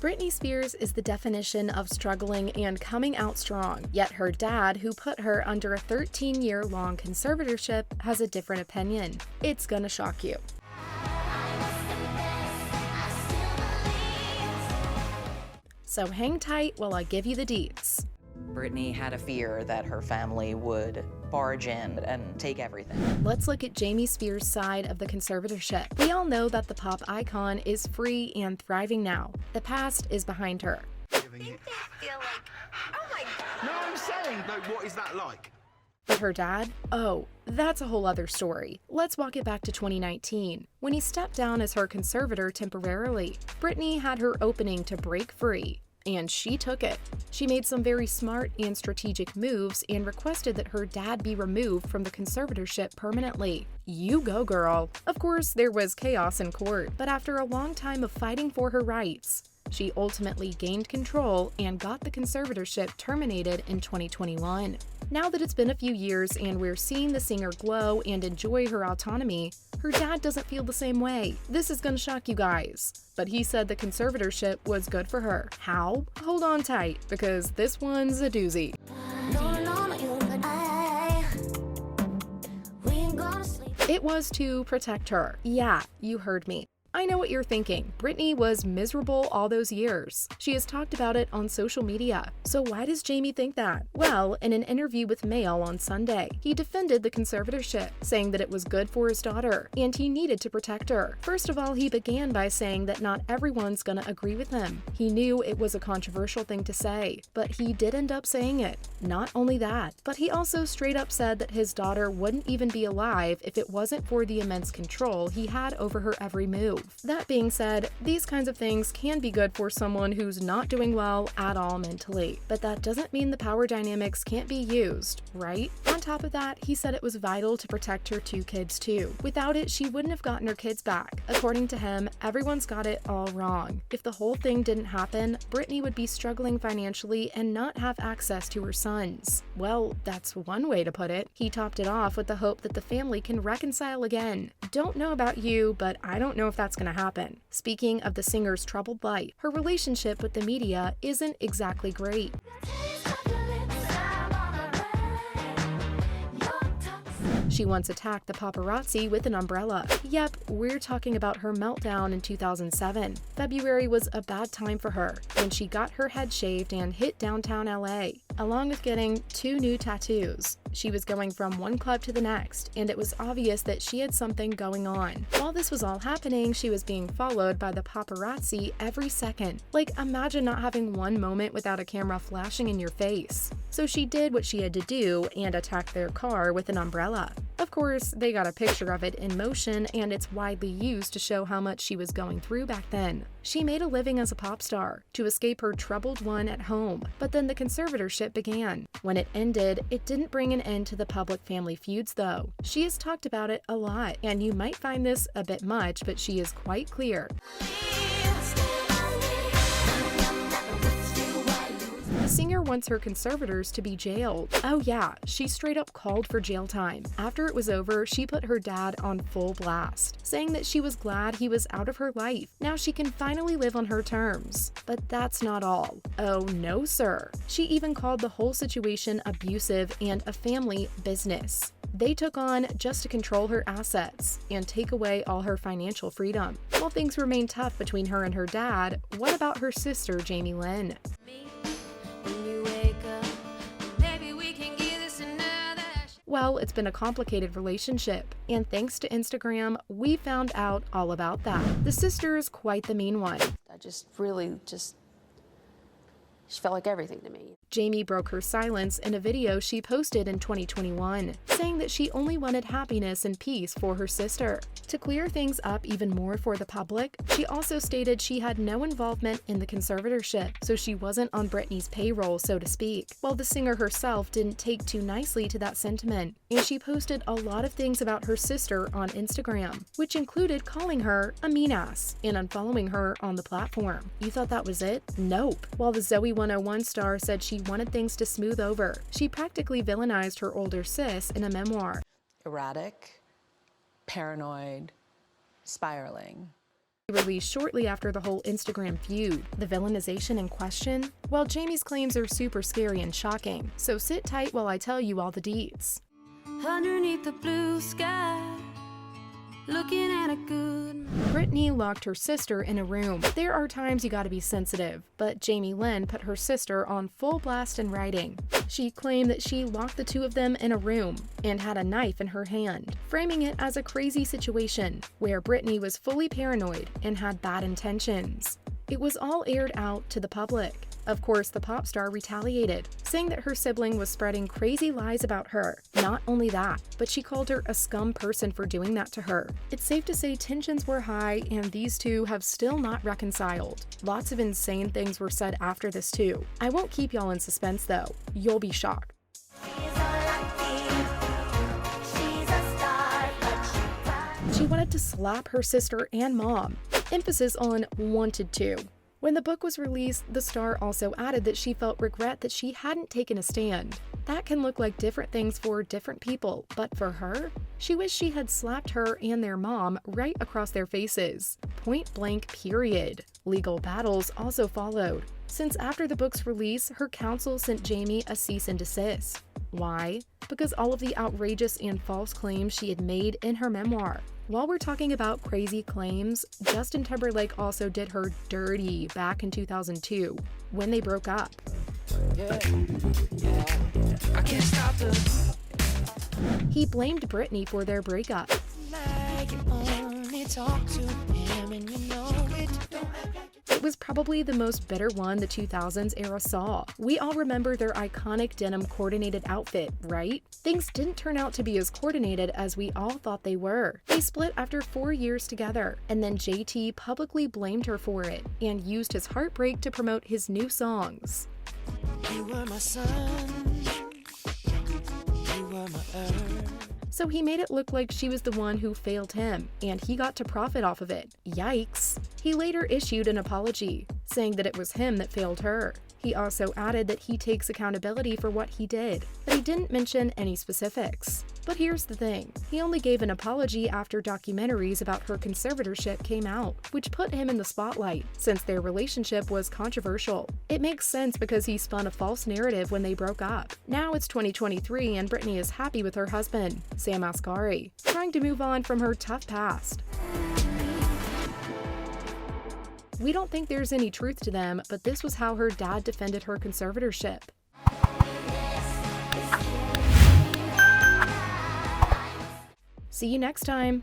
Britney Spears is the definition of struggling and coming out strong, yet her dad, who put her under a 13-year-long conservatorship, has a different opinion. It's gonna shock you. So hang tight while I give you the deets. Britney had a fear that her family would barge in and take everything. Let's look at Jamie Spears' side of the conservatorship. We all know that the pop icon is free and thriving now. The past is behind her. Feel like, oh my God. No, I'm saying, no, what is that like? But her dad? Oh, that's a whole other story. Let's walk it back to 2019, when he stepped down as her conservator temporarily. Britney had her opening to break free, and she took it. She made some very smart and strategic moves and requested that her dad be removed from the conservatorship permanently. You go, girl. Of course, there was chaos in court, but after a long time of fighting for her rights, she ultimately gained control and got the conservatorship terminated in 2021. Now that it's been a few years and we're seeing the singer glow and enjoy her autonomy, her dad doesn't feel the same way. This is gonna shock you guys, but he said the conservatorship was good for her. How? Hold on tight, because this one's a doozy. It was to protect her. Yeah, you heard me. I know what you're thinking. Britney was miserable all those years. She has talked about it on social media. So why does Jamie think that? Well, in an interview with Mail on Sunday, he defended the conservatorship, saying that it was good for his daughter, and he needed to protect her. First of all, he began by saying that not everyone's gonna agree with him. He knew it was a controversial thing to say, but he did end up saying it. Not only that, but he also straight up said that his daughter wouldn't even be alive if it wasn't for the immense control he had over her every move. That being said, these kinds of things can be good for someone who's not doing well at all mentally, but that doesn't mean the power dynamics can't be used, right? On top of that, he said it was vital to protect her 2 kids too. Without it, she wouldn't have gotten her kids back. According to him, everyone's got it all wrong. If the whole thing didn't happen, Britney would be struggling financially and not have access to her sons. Well, that's one way to put it. He topped it off with the hope that the family can reconcile again. Don't know about you, but I don't know if that's gonna happen. Speaking of the singer's troubled life, her relationship with the media isn't exactly great. She once attacked the paparazzi with an umbrella. Yep, we're talking about her meltdown in 2007. February was a bad time for her, when she got her head shaved and hit downtown LA, along with getting 2 new tattoos. She was going from one club to the next, and it was obvious that she had something going on. While this was all happening, she was being followed by the paparazzi every second. Like, imagine not having one moment without a camera flashing in your face. So she did what she had to do and attacked their car with an umbrella. Of course, they got a picture of it in motion, and it's widely used to show how much she was going through back then. She made a living as a pop star to escape her troubled one at home, but then the conservatorship began. When it ended, it didn't bring an end to the public family feuds though. She has talked about it a lot, and you might find this a bit much, but she is quite clear. The singer wants her conservators to be jailed. Oh yeah, she straight up called for jail time. After it was over, she put her dad on full blast, saying that she was glad he was out of her life. Now she can finally live on her terms. But that's not all. Oh no, sir. She even called the whole situation abusive and a family business they took on just to control her assets and take away all her financial freedom. While things remain tough between her and her dad, what about her sister, Jamie Lynn? Well, it's been a complicated relationship, and thanks to Instagram, we found out all about that. The sister is quite the mean one. I she felt like everything to me. Jamie broke her silence in a video she posted in 2021, saying that she only wanted happiness and peace for her sister. To clear things up even more for the public, she also stated she had no involvement in the conservatorship, so she wasn't on Britney's payroll, so to speak. While the singer herself didn't take too nicely to that sentiment, and she posted a lot of things about her sister on Instagram, which included calling her a mean ass and unfollowing her on the platform. You thought that was it? Nope. While the Zoe 101 star said she wanted things to smooth over, she practically villainized her older sis in a memoir. Erratic, paranoid, spiraling. released shortly after the whole Instagram feud. The villainization in question? Well, Jamie's claims are super scary and shocking, so sit tight while I tell you all the deets. Underneath the blue sky, looking at a good... Britney locked her sister in a room. There are times you gotta be sensitive, but Jamie Lynn put her sister on full blast in writing. She claimed that she locked the two of them in a room and had a knife in her hand, framing it as a crazy situation where Britney was fully paranoid and had bad intentions. It was all aired out to the public. Of course, the pop star retaliated, saying that her sibling was spreading crazy lies about her. Not only that, but she called her a scum person for doing that to her. It's safe to say tensions were high, and these two have still not reconciled. Lots of insane things were said after this too. I won't keep y'all in suspense though. You'll be shocked. She wanted to slap her sister and mom. Emphasis on wanted to. When the book was released, the star also added that she felt regret that she hadn't taken a stand. That can look like different things for different people, but for her, she wished she had slapped her and their mom right across their faces. Point blank, period. Legal battles also followed, since after the book's release, her counsel sent Jamie a cease and desist. Why? Because all of the outrageous and false claims she had made in her memoir. While we're talking about crazy claims, Justin Timberlake also did her dirty back in 2002 when they broke up. I can't stop the... He blamed Britney for their breakup. Like you only talk to him and you know it. It was probably the most bitter one the 2000s era saw. We all remember their iconic denim coordinated outfit, right? Things didn't turn out to be as coordinated as we all thought they were. They split after 4 years together, and then JT publicly blamed her for it and used his heartbreak to promote his new songs. You were my sun, you were my earth. So he made it look like she was the one who failed him, and he got to profit off of it. Yikes. He later issued an apology, saying that it was him that failed her. He also added that he takes accountability for what he did, but he didn't mention any specifics. But here's the thing, he only gave an apology after documentaries about her conservatorship came out, which put him in the spotlight, since their relationship was controversial. It makes sense because he spun a false narrative when they broke up. Now it's 2023 and Britney is happy with her husband, Sam Asghari, trying to move on from her tough past. We don't think there's any truth to them, but this was how her dad defended her conservatorship. See you next time.